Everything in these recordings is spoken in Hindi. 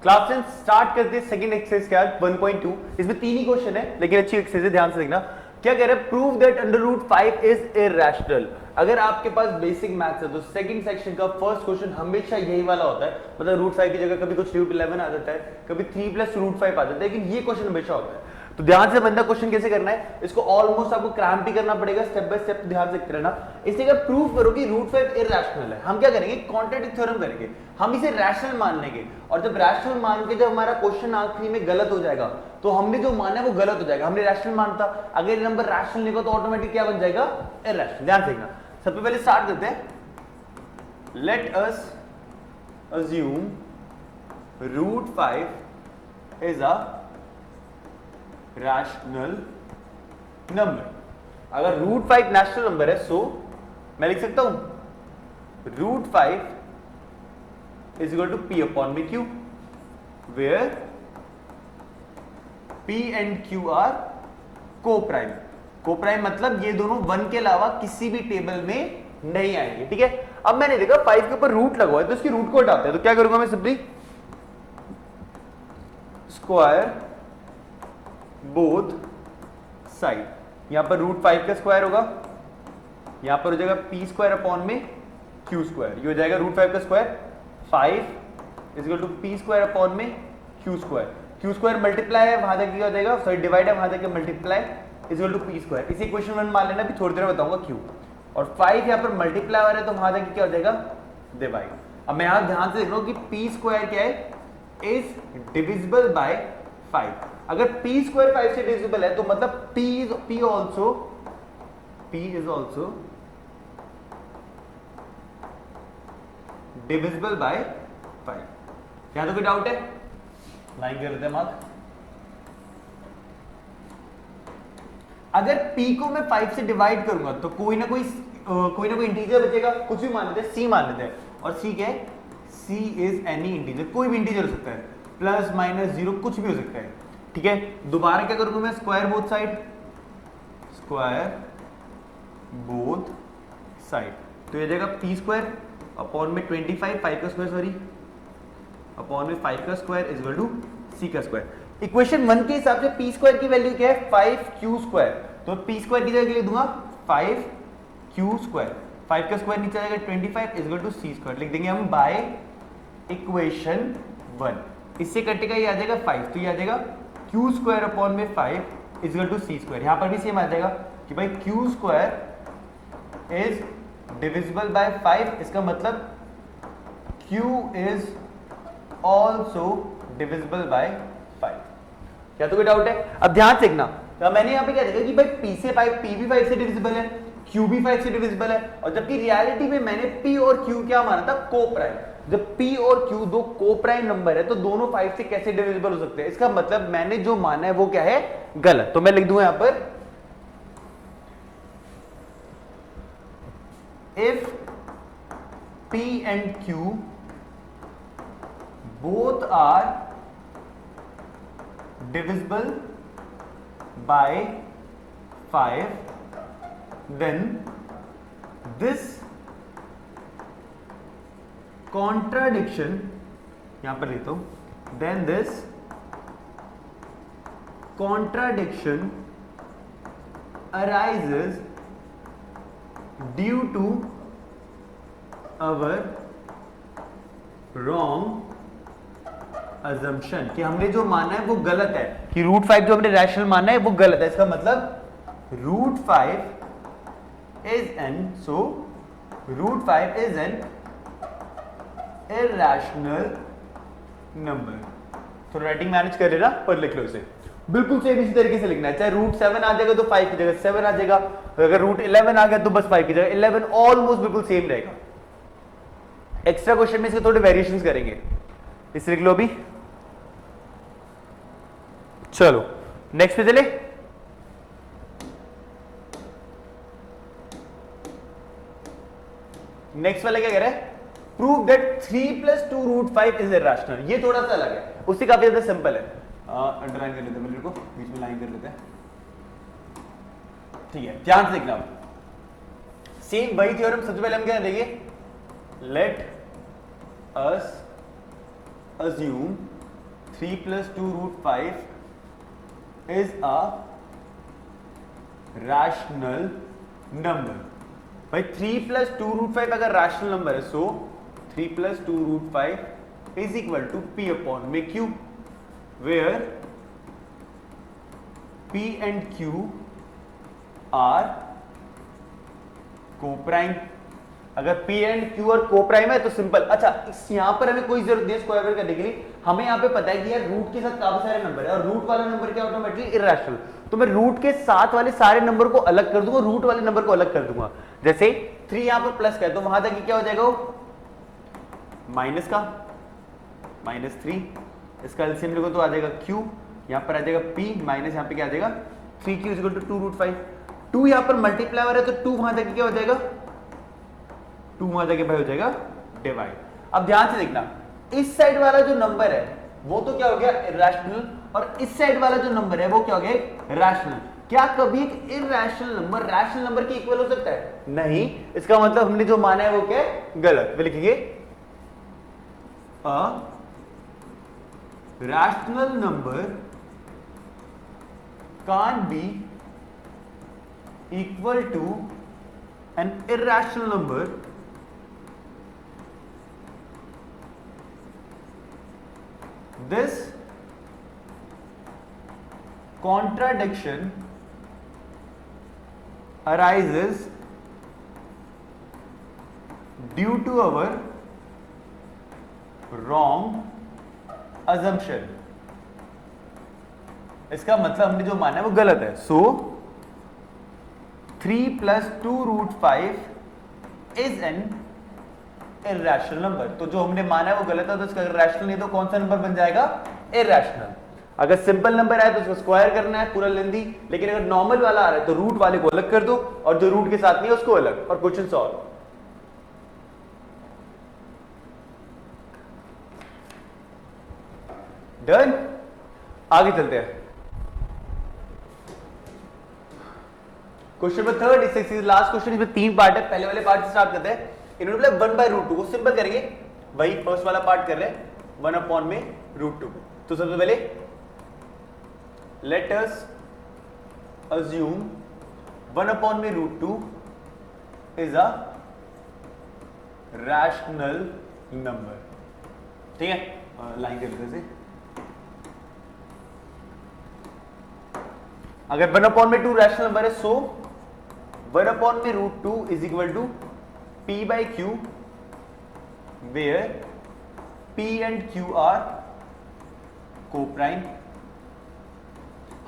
क्लास 10 स्टार्ट करते हैं सेकंड एक्सरसाइज के आज 1.2। इसमें तीन ही क्वेश्चन है लेकिन अच्छी एक्सरसाइज है, ध्यान से देखना। क्या कह रहा है? Prove that under root 5 is irrational. अगर आपके पास बेसिक मैथ्स है तो सेकंड सेक्शन का फर्स्ट क्वेश्चन हमेशा यही वाला होता है। मतलब रूट 5 की जगह कभी कुछ रूट 11 आ जाता है, कभी 3 प्लस रूट 5 आ जाता है, लेकिन ये क्वेश्चन हमेशा होता है। तो ध्यान से बंदा क्वेश्चन कैसे करना है, इसको ऑलमोस्ट आपको क्रैम्प भी करना पड़ेगा स्टेप बाय स्टेप। तो ध्यान से देखते रहना। इसलिए अगर प्रूव करो कि रूट 5 इरैशनल है, हम क्या करेंगे? कॉन्ट्रैक्टिव थ्योरम करेंगे। हम इसे रैशनल मान लेंगे और जब रैशनल मान के जब हमारा क्वेश्चन आखिरी में गलत हो जाएगा तो हमने जो माना है वो गलत हो जाएगा। हमने रैशनल मानता, अगर ये नंबर रैशनल लिखो तो ऑटोमेटिक क्या बन जाएगा? इरैशनल। ध्यान से देखना। सबसे पहले स्टार्ट करते हैं। Let us assume root 5 is a rational number. अगर रूट 5 रैशनल नंबर है सो मैं लिख सकता हूं root 5 is equal to p upon में q, where p and q are coprime. Coprime मतलब ये दोनों 1 के अलावा किसी भी टेबल में नहीं आएंगे। ठीक है, अब मैंने देखा 5 के ऊपर रूट लगा हुआ है तो इसकी रूट को हटाते हैं। तो क्या करूंगा मैं? Simply square both side. यहां पर रूट 5 का स्क्वायर होगा, यहां पर हो जाएगा पी स्क्वायर अपॉन में क्यू स्क्वायर। ये हो जाएगा रूट 5 का square 5 is equal to p square upon में q square. Q square multiply है, वहां जाके क्या हो जाएगा? सॉरी डिवाइड है, वहां जाके multiply is equal to p square. इसे इक्वेशन 1 मान लेना, भी थोड़ी देर में बताऊंगा क्यू। और 5 यहां पर मल्टीप्लाई हो रहा है तो वहां जाके क्या हो जाएगा? डिवाइड। अब मैं यहां ध्यान से देख रहा हूं कि पी स्क्वायर क्या है? Is divisible by 5। अगर p स्क्वायर 5 से डिविजिबल है तो मतलब p is also divisible by 5। क्या तो कोई डाउट है? लाइन कर देते हैं मार्क। अगर p को मैं 5 से डिवाइड करूंगा तो कोई ना कोई इंटीजर बचेगा। कुछ भी मान लेते हैं, c मान लेते हैं। और c क्या है? c इज एनी इंटीजर, कोई भी इंटीजर हो सकता है, प्लस माइनस जीरो कुछ भी हो सकता है। ठीक है, दोबारा क्या करूंगा मैं? Square both side, square both side. तो ये जाएगा पी स्क्वायर अपॉन में 25 5 का स्क्वायर सॉरी अपॉन में 5 का स्क्वायर इज इक्वल टू सी का स्क्वायर। इक्वेशन 1 के हिसाब से पी स्क्वायर की वैल्यू क्या है? 5q square. तो पी स्क्वायर की जगह लिख दूंगा 5q स्क्वायर। 5 का स्क्वायर नीचे आ जाएगा 25 is equal to c square. लिख देंगे हम बाय इक्वेशन 1। इससे कटेगा ये आ जाएगा 5, तो ये आ जाएगा q स्क्वायर अपॉन में 5 is equal to c square. यहां पर भी सेम आ जाएगा कि भाई q square is divisible by 5, इसका मतलब q is also divisible by 5। क्या तो कोई डाउट है? अब ध्यान से देखना। तो मैंने यहां पे क्या देखा कि भाई p से 5, p भी 5 से डिविजिबल है, q भी 5 से डिविजिबल है, और जबकि रियलिटी में मैंने p और q क्या माना था? को प्राइम। जब p और q दो को प्राइम नंबर है तो दोनों 5 से कैसे डिविजिबल हो सकते हैं? इसका मतलब मैंने जो माना है वो क्या है? गलत। तो मैं लिख दूंगा यहां पर if p and q both are divisible by 5 then this contradiction, यहां पर लिखता हूं, then this contradiction arises due to our wrong assumption, कि हमने जो माना है वो गलत है, कि रूट 5 जो हमने रैशनल माना है वो गलत है। इसका मतलब root 5 is an, so root 5 is an irrational number. तो राइटिंग मैनेज कर लेना, पर लिख लो इसे बिल्कुल सेम इसी तरीके से लिखना है। चाहे रूट 7 आ जाएगा तो 5 की जगह 7 आ जाएगा, अगर रूट 11 आ गया तो बस 5 की जगह 11, ऑलमोस्ट बिल्कुल सेम रहेगा। एक्स्ट्रा क्वेश्चन में इसके थोड़े वेरिएशंस करेंगे, इसे लिख लो अभी। चलो नेक्स्ट पे चले। नेक्स्ट वाला क्या कह रहा है? Prove that 3 plus 2 root 5 is irrational. ये थोड़ा सा अलग है, उससे काफी ज्यादा सिंपल है। अंडरलाइन कर लेते हैं, मेरे को बीच में लाइन कर लेते हैं। ठीक है, ध्यान से देखना। सेम वही थ्योरम सबसे पहले हम क्या करेंगे, let us assume 3 plus 2 root 5 is a rational number. भाई 3 plus 2 root 5 अगर rational number है, so 3 plus 2 root 5 is equal to P upon में Q, where P and Q are co-prime. अगर P and Q और co-prime है तो सिंपल। अच्छा, यहां पर हमें कोई जरूरत नहीं है स्क्वायर करने के लिए, हमें यहां पे पता है कि यार रूट के साथ काफी सारे नंबर है और रूट वाला नंबर क्या ऑटोमेटिकली इरैशनल, तो मैं रूट के साथ वाले सारे नंबर को अलग कर दूंगा, रूट वाले नंबर को अलग कर दूंगा। जैसे 3 यहां पर प्लस का है तो वहां तक क्या हो जाएगा, माइनस का -3, इसका एलसीएम लिखो तो आ जाएगा Q, यहां पर आ जाएगा P माइनस यहां पे क्या आ जाएगा 3Q इक्वल टू 2 रूट 5। 2 यहां पर मल्टीप्लाई है तो 2 वहां तक क्या हो जाएगा, 2 वहां जाके भाई हो जाएगा डिवाइड। अब ध्यान से देखना, इस साइड वाला जो नंबर है वो तो क्या हो गया इरैशनल, और इस साइड वाला जो नंबर है वो क्या हो गया रैशनल। क्या कभी एक इरैशनल नंबर रैशनल नंबर के इक्वल हो सकता है? नहीं। इसका मतलब हमने जो माना है वो क्या है, गलत। वे लिखेंगे a rational number can't be equal to an irrational number this contradiction arises due to our wrong assumption. इसका मतलब हमने जो माना है वो गलत है। सो 3 plus 2 root 5 is an irrational number. तो जो हमने माना है वो गलत है, तो इसका रैशनल नहीं तो कौन सा नंबर बन जाएगा, इरैशनल। अगर सिंपल नंबर आए तो उसको स्क्वायर करना है पूरा लेंदी, लेकिन अगर नॉर्मल वाला आ रहा है तो रूट वाले को अलग कर दो और जो रूट के साथ नहीं है उसको अलग, और क्वेश्चन सॉल्व। डन। आगे चलते हैं। क्वेश्चन नंबर 3 इस लास्ट क्वेश्चन, इसमें 3 पार्ट है। पहले वाले पार्ट से स्टार्ट करते हैं। इन्होंने बोला 1/√2 को सिंपल करेंगे, वही फर्स्ट वाला पार्ट कर रहे हैं 1/√2। तो सबसे पहले late us assume 1/√2 is a rational number. ठीक है, लाइन कर लेते हैं। अगर 1/2 रैशनल नंबर है, so 1/√2 is equal to P by Q, where P and Q are co-prime।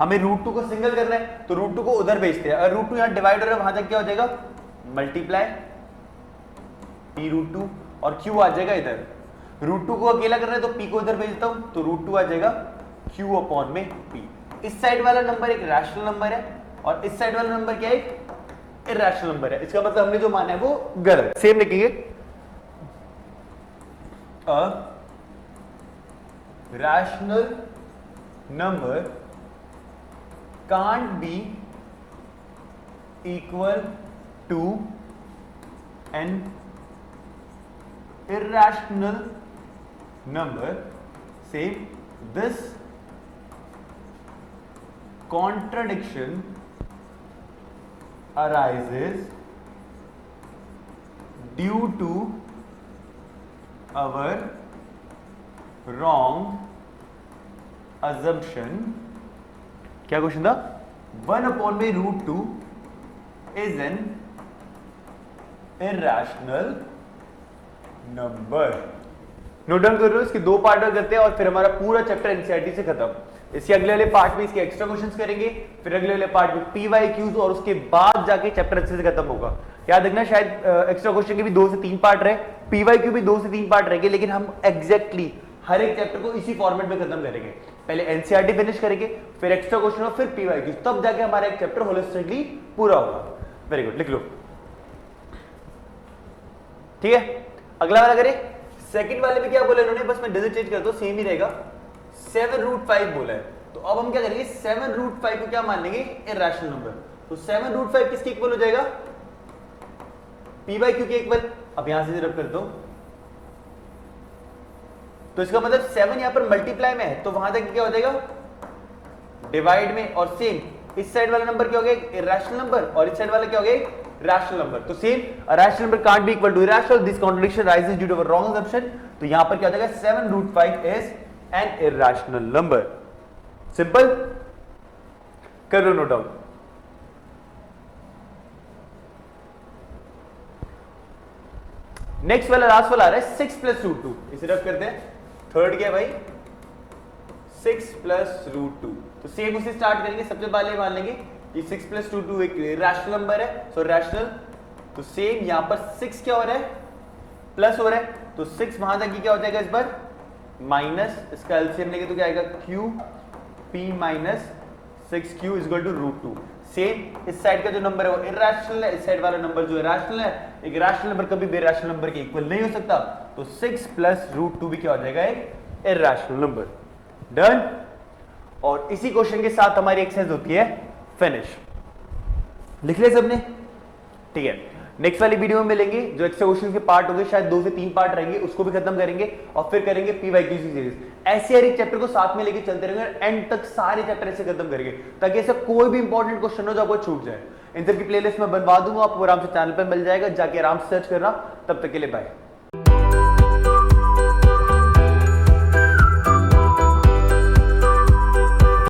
हमें √2 को सिंगल करना है तो √2 को उधर भेजते हैं। अगर √2 यहां डिवाइड हो रहा है वहां तक क्या हो जाएगा, मल्टीप्लाई P√2 और Q आ जाएगा इधर। √2 को अकेला करना है तो P को इधर भेजता हूं तो √2 आ जाएगा Q अपॉन में P। इस साइड वाला नंबर एक रैशनल नंबर है और इस साइड वाला नंबर क्या है, इरैशनल नंबर है। इसका मतलब हमने जो माना है वो गलत। सेम लिखेंगे, a rational number can't be equal to an irrational number. Same, this contradiction arises due to our wrong assumption। क्या क्वेश्चन था, 1/√2 is an irrational number। Note down कर रहे हो, इसके 2 पार्ट करते हैं और फिर हमारा पूरा चैप्टर एनसीईआरटी से खत्म। इसके अगले वाले पार्ट में इसके एक्स्ट्रा क्वेश्चंस करेंगे, फिर अगले वाले पार्ट में PYQs और उसके बाद जाके चैप्टर अच्छे से खत्म होगा। याद रखना, शायद एक्स्ट्रा क्वेश्चन के भी 2 से 3 पार्ट रहे, PYQ भी 2 से 3 पार्ट रहेंगे, लेकिन हम एग्जैक्टली हर एक चैप्टर को इसी फॉर्मेट में खत्म करेंगे। पहले एनसीईआरटी फिनिश करेंगे, फिर एक्स्ट्रा क्वेश्चन और फिर PYQ, तब जाके हमारा एक चैप्टर होलिस्टिकली पूरा होगा। वेरी गुड, लिख लो। ठीक है, अगला वाला करें। सेकंड वाले में क्या बोला इन्होंने, बस मैं डिजिट चेंज कर दो, सेम ही रहेगा। 7√5 बोला है, तो अब हम क्या करेंगे, 7√5 को क्या मान लेंगे, इरैशनल नंबर। तो 7√5 किसके इक्वल हो जाएगा, P/Q के इक्वल। अब यहां से रब कर दो, तो इसका मतलब 7 यहां पर मल्टीप्लाई में है, तो वहां तक क्या हो जाएगा डिवाइड में, और सेम इस साइड वाला नंबर क्या हो गया इरेशनल नंबर, और इस साइड वाला क्या हो गया रैशनल नंबर। तो same rational number can't be equal to irrational, this contradiction arises due to wrong assumption. तो यहां पर क्या हो जाएगा 7√5 is an irrational number. Simple, कर लो नोट डाउन। नेक्स्ट वाला लास्ट वाला आ रहा है 6 प्लस रूट 2, इसे रफ करते हैं। थर्ड क्या है भाई 6 प्लस रूट 2। तो सेम उसे स्टार्ट करेंगे, सबसे पहले मान लेंगे कि 6 प्लस रूट 2 एक रैशनल नंबर है, सो रैशनल। तो सेम यहां पर 6 क्या हो रहा है प्लस हो रहा है, तो 6 वहां तक क्या हो जाएगा इस बार माइनस, इसका एलसीएम लेंगे तो क्या आएगा q p minus 6q is equal to root 2। Same इस साइड का जो नंबर है वो इरेशनल है, इस साइड वाला नंबर जो रैशनल है, एक रैशनल नंबर कभी भी रैशनल नंबर के इक्वल नहीं हो सकता, तो 6 प्लस रूट 2 भी क्या हो जाएगा एक इरेशनल नंबर। डन। और इसी क्वेश्चन के साथ हमारी एक्सरसाइज होती है फिनिश। लिख लिया सबने, ठीक है। नेक्स्ट वाली वीडियो में मिलेंगे, जो एक्स्ट्रा क्वेश्चन के पार्ट होंगे, शायद 2 से 3 पार्ट रहेंगे, उसको भी खत्म करेंगे और फिर करेंगे पीवाईक्यू सीरीज। ऐसे हर एक चैप्टर को साथ में लेके चलते रहेंगे, एंड तक सारे चैप्टर ऐसे खत्म करेंगे, ताकि ऐसा कोई भी इंपॉर्टेंट क्वेश्चन हो जो आपको छूट जाए। इन सब की प्लेलिस्ट में बनवा दूंगा, आपको आराम से चैनल पर मिल जाएगा, जाके आराम से सर्च करना। तब तक के लिए बाय।